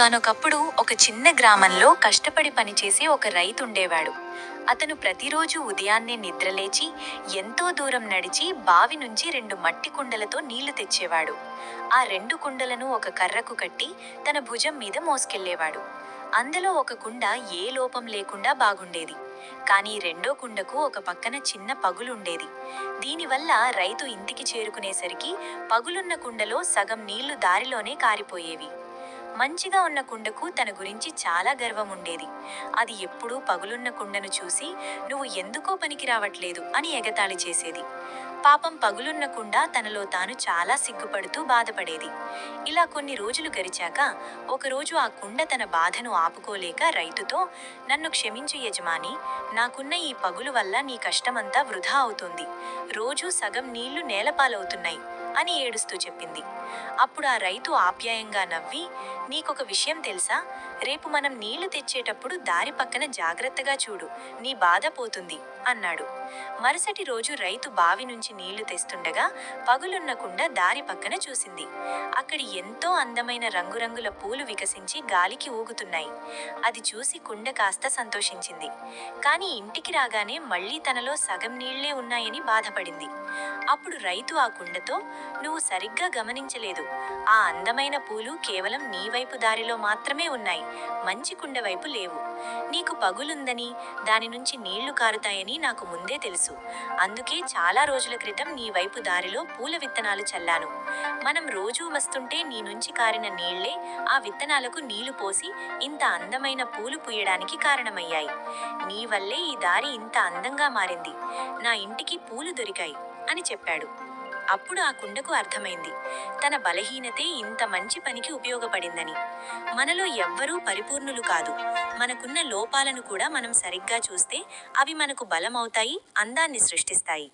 ఒకానొకప్పుడు ఒక చిన్న గ్రామంలో కష్టపడి పనిచేసే ఒక రైతు ఉండేవాడు. అతను ప్రతిరోజు ఉదయాన్నే నిద్రలేచి ఎంతో దూరం నడిచి బావి నుంచి 2 మట్టి కుండలతో నీళ్లు తెచ్చేవాడు. ఆ 2 కుండలను ఒక కర్రకు కట్టి తన భుజం మీద మోసుకెళ్లేవాడు. అందులో ఒక కుండ ఏ లోపం లేకుండా బాగుండేది. కానీ రెండో కుండకు ఒక పక్కన చిన్న పగులుండేది. దీనివల్ల రైతు ఇంటికి చేరుకునేసరికి పగులున్న కుండలో సగం నీళ్లు దారిలోనే కారిపోయేవి. మంచిగా ఉన్న కుండకు తన గురించి చాలా గర్వముండేది. అది ఎప్పుడూ పగులున్న కుండను చూసి "నువ్వు ఎందుకో పనికి రావట్లేదు" అని ఎగతాళి చేసేది. పాపం పగులున్న కుండ తనలో తాను చాలా సిగ్గుపడుతూ బాధపడేది. ఇలా కొన్ని రోజులు గడిచాక ఒకరోజు ఆ కుండ తన బాధను ఆపుకోలేక రైతుతో "నన్ను క్షమించు యజమాని, నాకున్న ఈ పగులు వల్ల నీ కష్టమంతా వృధా అవుతుంది. రోజూ సగం నీళ్లు నేలపాలవుతున్నాయి" అని ఏడుస్తూ చెప్పింది. అప్పుడు ఆ రైతు ఆప్యాయంగా నవ్వి "నీకొక విషయం తెలుసా? రేపు మనం నీళ్లు తెచ్చేటప్పుడు దారి పక్కన జాగ్రత్తగా చూడు, నీ బాధ పోతుంది" అన్నాడు. మరుసటి రోజు రైతు బావి నుంచి నీళ్లు తెస్తుండగా పగులున్న కుండ దారి పక్కన చూసింది. అక్కడి ఎంతో అందమైన రంగురంగుల పూలు వికసించి గాలికి ఊగుతున్నాయి. అది చూసి కుండ కాస్త సంతోషించింది. కానీ ఇంటికి రాగానే మళ్లీ తనలో సగం నీళ్లే ఉన్నాయని బాధపడింది. అప్పుడు రైతు ఆ కుండతో "నువ్వు సరిగ్గా గమనించలేదు. ఆ అందమైన పూలు కేవలం నీ వైపు దారిలో మాత్రమే ఉన్నాయి, మంచి కుండ వైపు లేవు. నీకు పగులుందని, దాని నుంచి నీళ్లు కారుతాయని నాకు ముందే తెలుసు. అందుకే చాలా రోజుల క్రితం నీ వైపు దారిలో పూల విత్తనాలు చల్లాను. మనం రోజూ వస్తుంటే నీ నుంచి కారిన నీళ్లే ఆ విత్తనాలకు నీళ్లు పోసి ఇంత అందమైన పూలు పూయడానికి కారణమయ్యాయి. నీ వల్లే ఈ దారి ఇంత అందంగా మారింది. నా ఇంటికి పూలు దొరికాయి" అని చెప్పాడు. అప్పుడు ఆ కుండకు అర్థమైంది, తన బలహీనతే ఇంత మంచి పనికి ఉపయోగపడిందని. మనలో ఎవ్వరూ పరిపూర్ణులు కాదు. మనకున్న లోపాలను కూడా మనం సరిగ్గా చూస్తే అవి మనకు బలమవుతాయి, అందాన్ని సృష్టిస్తాయి.